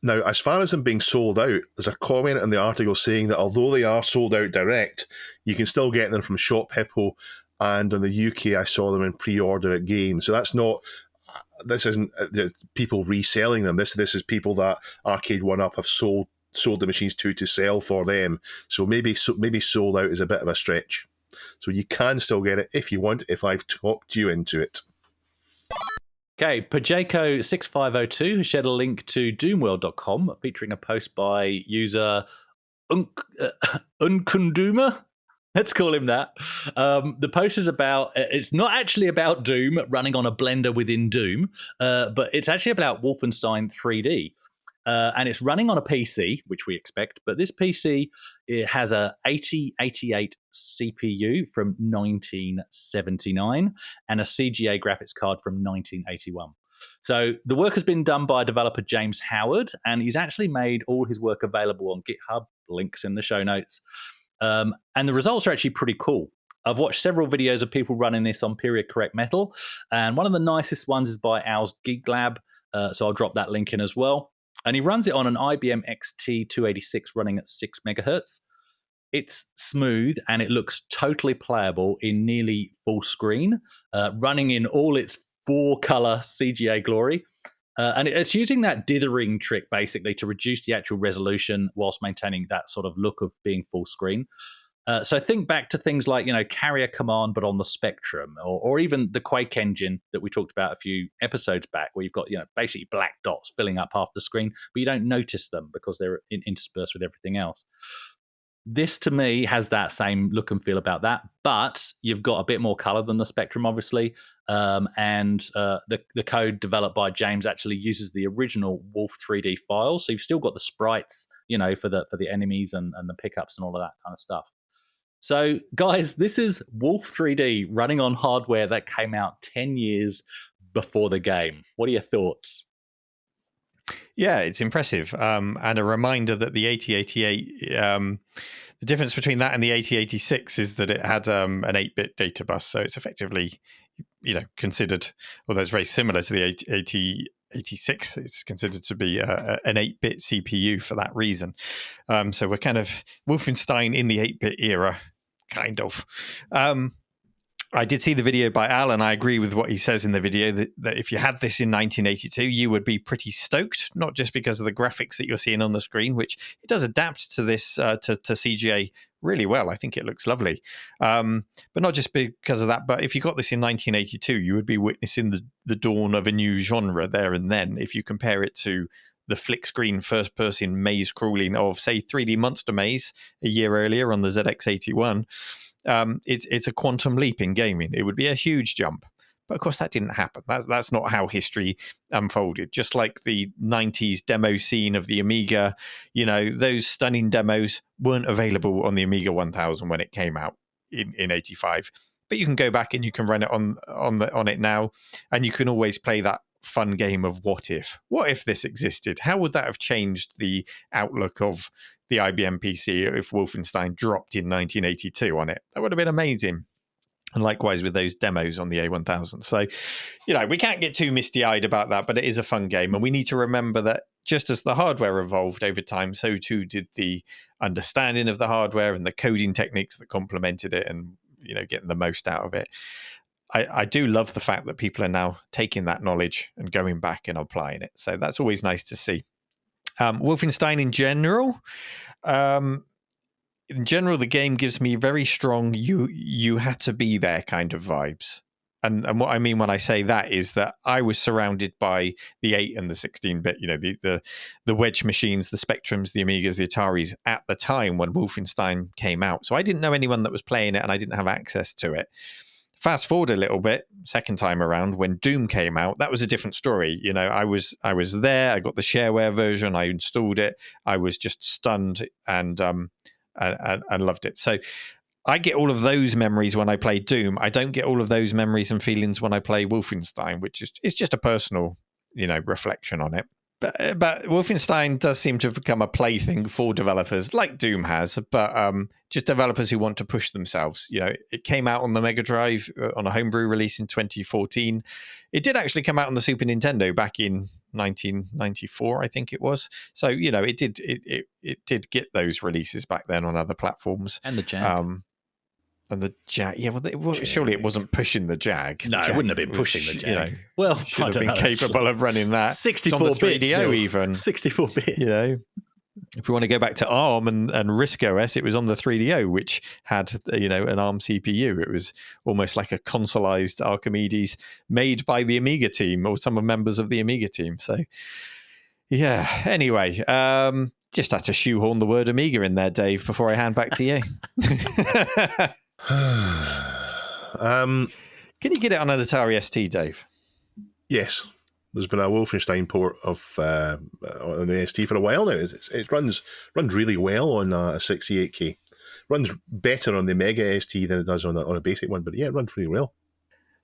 as far as them being sold out, there's a comment in the article saying that although they are sold out direct, you can still get them from Shop Hippo. And on the UK, I saw them in pre-order at Games. So this isn't people reselling them. This is people that Arcade1up have sold the machines to sell for them. So maybe sold out is a bit of a stretch. So you can still get it if you want, if I've talked you into it. Okay, Pajeko6502 has shared a link to doomworld.com featuring a post by user Unkunduma. Let's call him that. The post is it's not actually about Doom running on a blender within Doom, but it's actually about Wolfenstein 3D. And it's running on a PC, which we expect, but this PC, it has a 8088 CPU from 1979 and a CGA graphics card from 1981. So the work has been done by developer James Howard, and he's actually made all his work available on GitHub, links in the show notes. And the results are actually pretty cool. I've watched several videos of people running this on Period Correct Metal, and one of the nicest ones is by Al's Geek Lab, so I'll drop that link in as well. And he runs it on an IBM XT286 running at 6 megahertz. It's smooth and it looks totally playable in nearly full screen, running in all its 4-color CGA glory. And it's using that dithering trick basically to reduce the actual resolution whilst maintaining that sort of look of being full screen. So think back to things like, Carrier Command, but on the Spectrum, or even the Quake engine that we talked about a few episodes back, where you've got, basically black dots filling up half the screen, but you don't notice them because they're interspersed with everything else. This, to me, has that same look and feel about that, but you've got a bit more color than the Spectrum, obviously. And the code developed by James actually uses the original Wolf 3D file, so you've still got the sprites, for the enemies and the pickups and all of that kind of stuff. So, guys, this is Wolf 3D running on hardware that came out 10 years before the game. What are your thoughts? Yeah, it's impressive. And a reminder that the 8088, the difference between that and the 8086 is that it had an 8-bit data bus. So it's effectively, considered, although it's very similar to the 8086, it's considered to be an 8-bit CPU for that reason. So we're kind of Wolfenstein in the 8-bit era, kind of. I did see the video by Al, and I agree with what he says in the video that if you had this in 1982, you would be pretty stoked, not just because of the graphics that you're seeing on the screen, which it does adapt to this, to CGA really well. I think it looks lovely. But not just because of that, but if you got this in 1982, you would be witnessing the dawn of a new genre there and then. If you compare it to the flick screen first-person maze crawling of, say, 3D Monster Maze a year earlier on the ZX81, it's a quantum leap in gaming. It would be a huge jump. But of course, that didn't happen. That's not how history unfolded. Just like the 90s demo scene of the Amiga, those stunning demos weren't available on the Amiga 1000 when it came out in 85. But you can go back and you can run it on it now, and you can always play that fun game of what if. What if this existed? How would that have changed the outlook of the IBM PC if Wolfenstein dropped in 1982 on it? That would have been amazing. And likewise with those demos on the A1000. So, we can't get too misty-eyed about that, but it is a fun game. And we need to remember that just as the hardware evolved over time, so too did the understanding of the hardware and the coding techniques that complemented it and, getting the most out of it. I do love the fact that people are now taking that knowledge and going back and applying it. So that's always nice to see. Wolfenstein in general, the game gives me very strong you had to be there kind of vibes. And what I mean when I say that is that I was surrounded by the 8 and the 16-bit, the Wedge machines, the Spectrums, the Amigas, the Ataris at the time when Wolfenstein came out. So I didn't know anyone that was playing it and I didn't have access to it. Fast forward a little bit, second time around when Doom came out, that was a different story. I was there. I got the shareware version. I installed it. I was just stunned and loved it. So I get all of those memories when I play Doom. I don't get all of those memories and feelings when I play Wolfenstein, which is it's just a personal, reflection on it. But Wolfenstein does seem to have become a plaything for developers, like Doom has, but just developers who want to push themselves. It came out on the Mega Drive on a homebrew release in 2014. It did actually come out on the Super Nintendo back in 1994, I think it was. So it did get those releases back then on other platforms. And the Jag. And the Jag, surely it wasn't pushing the Jag. No, it wouldn't have been pushing the Jag. Should have been capable of running that. 64 bits, 3DO even 64 bits. If we want to go back to ARM and RISC OS, it was on the 3DO, which had an ARM CPU. It was almost like a consoleized Archimedes made by the Amiga team or some members of the Amiga team. So, yeah. Anyway, just had to shoehorn the word Amiga in there, Dave, before I hand back to you. Can you get it on an Atari ST, Dave? Yes. There's been a Wolfenstein port of on the ST for a while now. It runs really well on a 68K. Runs better on the Mega ST than it does on a basic one, but yeah, it runs really well.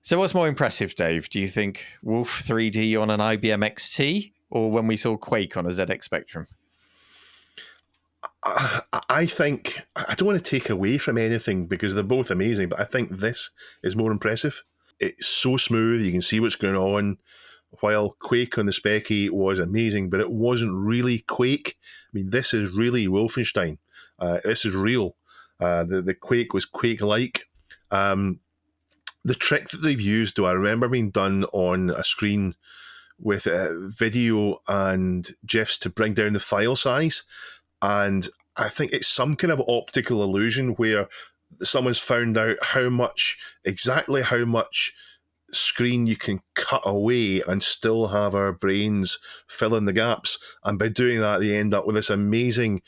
So what's more impressive, Dave? Do you think Wolf 3D on an IBM XT or when we saw Quake on a ZX Spectrum? I think, I don't want to take away from anything because they're both amazing, but I think this is more impressive. It's so smooth, you can see what's going on. While Quake on the Speccy was amazing, but it wasn't really Quake. I mean, this is really Wolfenstein. This is real. The Quake was Quake-like. The trick that they've used, though, I remember being done on a screen with video and GIFs to bring down the file size. And I think it's some kind of optical illusion where someone's found out exactly how much screen you can cut away and still have our brains fill in the gaps. And by doing that, they end up with this amazing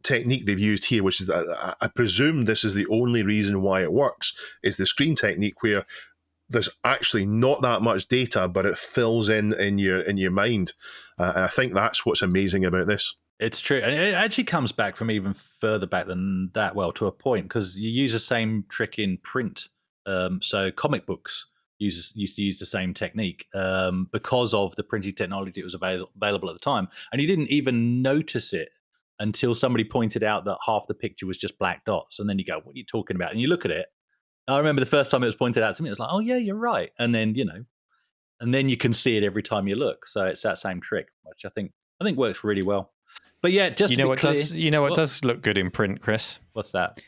technique they've used here, which is, I presume this is the only reason why it works, is the screen technique, where there's actually not that much data, but it fills in your mind. And I think that's what's amazing about this. It's true. And it actually comes back from even further back than that, well, to a point, because you use the same trick in print. So comic books used to use the same technique because of the printing technology that was available at the time. And you didn't even notice it until somebody pointed out that half the picture was just black dots. And then you go, what are you talking about? And you look at it. I remember the first time it was pointed out to me, it was like, oh, yeah, you're right. And then, and then you can see it every time you look. So it's that same trick, which I think works really well. But yeah, just to be clear, what does look good in print, Chris? What's that?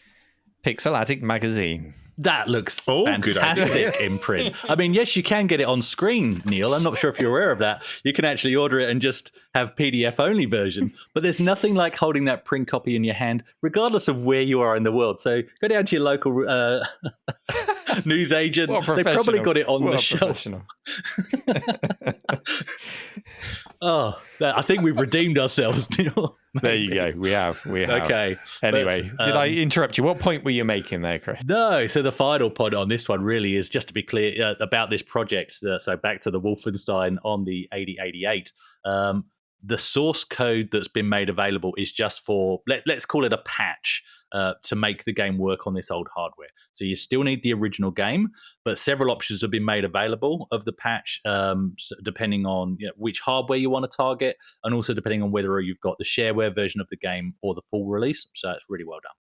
Pixel Addict magazine. That looks fantastic in print. I mean, yes, you can get it on screen, Neil. I'm not sure if you're aware of that. You can actually order it and just have PDF-only version. But there's nothing like holding that print copy in your hand, regardless of where you are in the world. So go down to your local news agent. They probably got it on the shelf. I think we've redeemed ourselves, Neil. There you go. We have. Okay. Anyway, did I interrupt you? What point were you making there, Chris? No. So the final point on this one really is just to be clear about this project. So back to the Wolfenstein on the 8088. The source code that's been made available is just for, let's call it a patch to make the game work on this old hardware. So you still need the original game, but several options have been made available of the patch, depending on which hardware you want to target, and also depending on whether you've got the shareware version of the game or the full release. So it's really well done.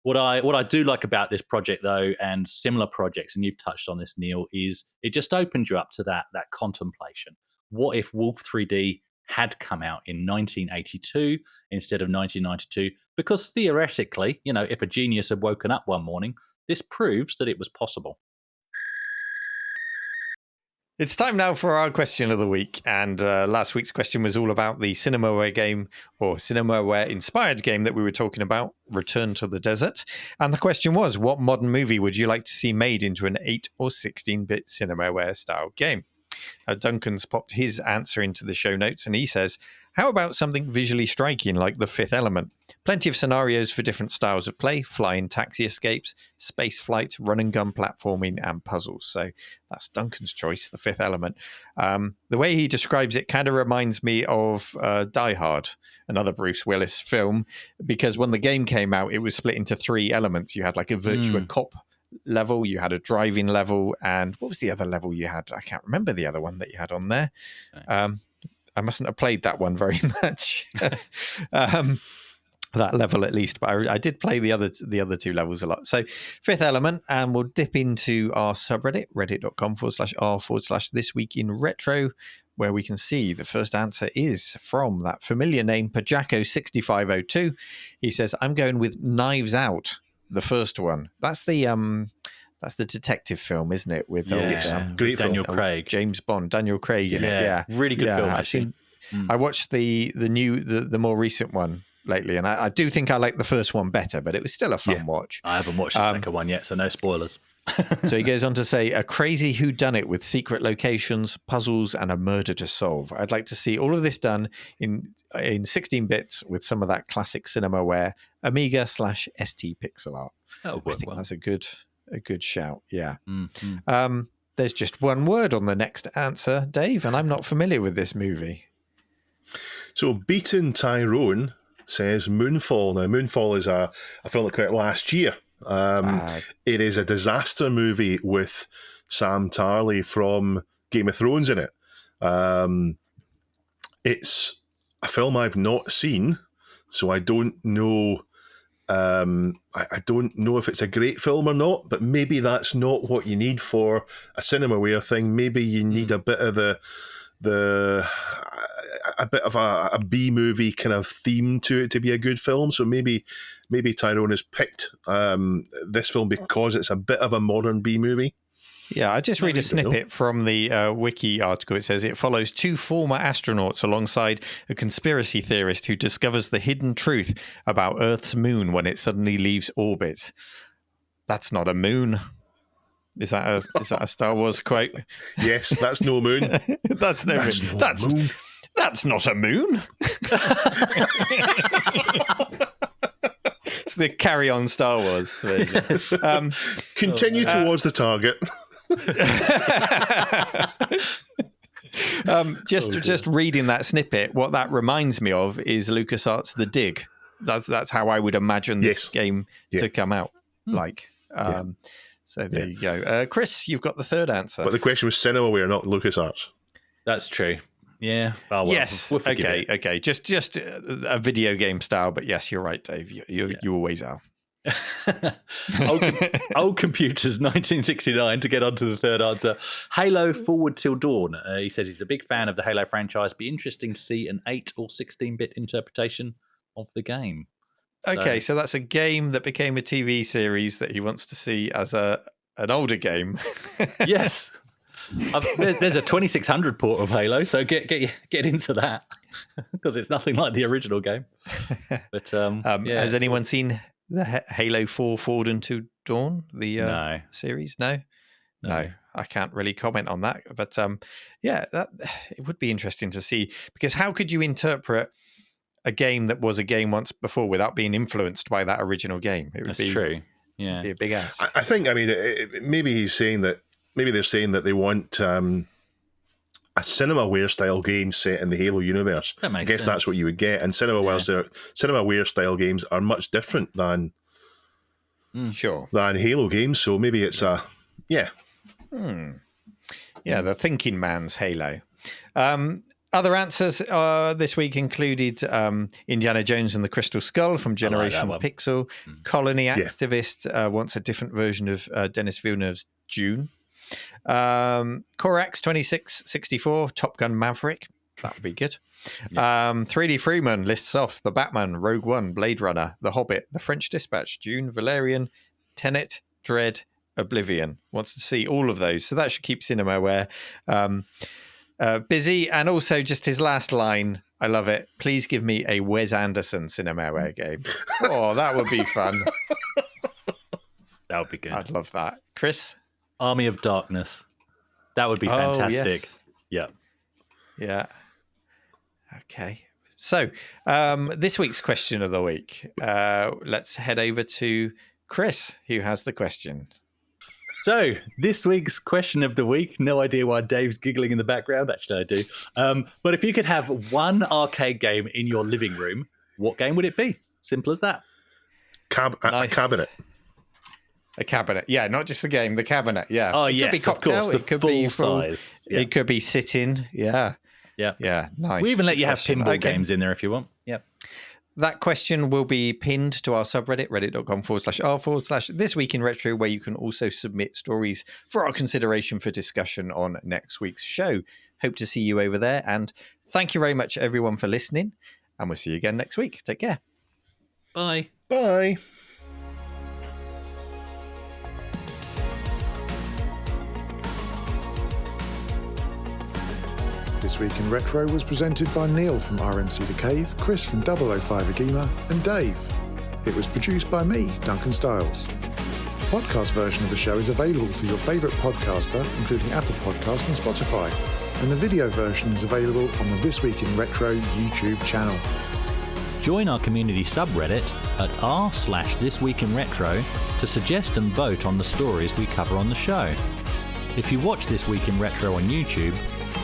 What I do like about this project, though, and similar projects, and you've touched on this, Neil, is it just opens you up to that contemplation. What if Wolf 3D had come out in 1982 instead of 1992? Because theoretically, if a genius had woken up one morning, this proves that it was possible. It's time now for our question of the week. And last week's question was all about the Cinemaware game, or Cinemaware-inspired game that we were talking about, Return to the Desert. And the question was, what modern movie would you like to see made into an 8 or 16-bit Cinemaware-style game? Duncan's popped his answer into the show notes, and he says, how about something visually striking like The Fifth Element? Plenty of scenarios for different styles of play, flying taxi escapes, space flight, run and gun platforming, and puzzles. So that's Duncan's choice, The Fifth Element. The way he describes it kind of reminds me of Die Hard, another Bruce Willis film, because when the game came out, it was split into 3 elements. You had like a Virtua Cop level, you had a driving level, and what was the other level you had? I can't remember the other one that you had on there. I mustn't have played that one very much. That level at least, but I did play the other 2 levels a lot. So Fifth Element, and we'll dip into our subreddit, reddit.com/r/this week in retro, where we can see the first answer is from that familiar name, Pajako6502. He says, I'm going with Knives Out, the first one. That's the detective film, isn't it? With great Daniel Craig, James Bond, Daniel Craig in it. Yeah, really good film. I've seen. I watched the more recent one lately, and I do think I like the first one better, but it was still a fun watch. I haven't watched the second one yet, so no spoilers. So he goes on to say, a crazy whodunit with secret locations, puzzles, and a murder to solve. I'd like to see all of this done in 16 bits with some of that classic Cinemaware Amiga/ST pixel art. I think that's a good shout. Yeah. Mm-hmm. There's just one word on the next answer, Dave, and I'm not familiar with this movie. So Beaten Tyrone says Moonfall. Now, Moonfall is a film that came out last year. It is a disaster movie with Sam Tarly from Game of Thrones in it. It's a film I've not seen, so I don't know. I don't know if it's a great film or not, but maybe that's not what you need for a Cinemaware thing. Maybe you need a bit of a B movie kind of theme to it to be a good film. So maybe Tyrone has picked this film because it's a bit of a modern B movie. Yeah, I just read a snippet from the wiki article. It says it follows 2 former astronauts alongside a conspiracy theorist who discovers the hidden truth about Earth's moon when it suddenly leaves orbit. That's not a moon. Is that a Star Wars quote? Yes, that's no moon. That's no moon. Moon. That's not a moon. It's the Carry On Star Wars. Yes. Continue towards the target. Just reading that snippet, what that reminds me of is LucasArts' The Dig. That's how I would imagine this game to come out. So there you go. Chris, you've got the third answer. But the question was CinemaWare, not LucasArts. That's true. Yeah. Oh, well, yes. We'll okay. Just a video game style, but yes, you're right, Dave. You always are. Old Computers 1969 to get on to the third answer. Halo Forward Till Dawn. He says he's a big fan of the Halo franchise. Be interesting to see an 8 or 16-bit interpretation of the game. Okay, so that's a game that became a TV series that he wants to see as an older game. Yes. There's a 2600 port of Halo, so get into that because it's nothing like the original game. But has anyone seen the Halo 4 Forward Until Dawn, the series? No, I can't really comment on that. But it would be interesting to see, because how could you interpret a game that was a game once before without being influenced by that original game? That's true. Yeah, be a big ass. I think. I mean, maybe he's saying that. Maybe they're saying that they want a CinemaWare style game set in the Halo universe. That makes I guess sense. that's what you would get. And CinemaWare style games are much different than Halo games. So maybe it's the thinking man's Halo. Other answers this week included Indiana Jones and the Crystal Skull from Generation Pixel. Colony Activist wants a different version of Denis Villeneuve's Dune. Corax 2664, Top Gun Maverick. That would be good. 3D Freeman lists off The Batman, Rogue One, Blade Runner, The Hobbit, The French Dispatch, Dune, Valerian, Tenet, Dread, Oblivion. Wants to see all of those. So that should keep CinemaWare busy. And also just his last line, I love it. Please give me a Wes Anderson CinemaWare game. Oh, that would be fun. That would be good. I'd love that. Chris? Army of Darkness. That would be fantastic. Yes. Yeah. Okay. So this week's question of the week. Let's head over to Chris, who has the question. So this week's question of the week. No idea why Dave's giggling in the background. Actually, I do. But if you could have one arcade game in your living room, what game would it be? Simple as that. A cabinet. A cabinet, yeah, not just the game, the cabinet, yeah. Oh, it yes, could be cocktail, of course, the it could full be size. Yeah. It could be sitting, yeah, nice. We even let you have pinball games in there if you want. Yep. That question will be pinned to our subreddit, reddit.com/r/this week in retro, where you can also submit stories for our consideration for discussion on next week's show. Hope to see you over there, and thank you very much, everyone, for listening, and we'll see you again next week. Take care. Bye. Bye. This Week in Retro was presented by Neil from RMC The Cave, Chris from 005 AGIMA, and Dave. It was produced by me, Duncan Styles. The podcast version of the show is available through your favourite podcaster, including Apple Podcasts and Spotify, and the video version is available on the This Week in Retro YouTube channel. Join our community subreddit at r/thisweekinretro to suggest and vote on the stories we cover on the show. If you watch This Week in Retro on YouTube,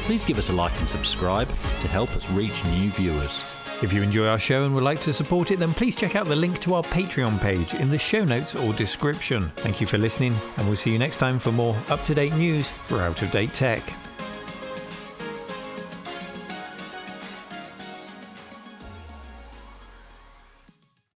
please give us a like and subscribe to help us reach new viewers. If you enjoy our show and would like to support it, then please check out the link to our Patreon page in the show notes or description. Thank you for listening, and we'll see you next time for more up-to-date news for out-of-date tech.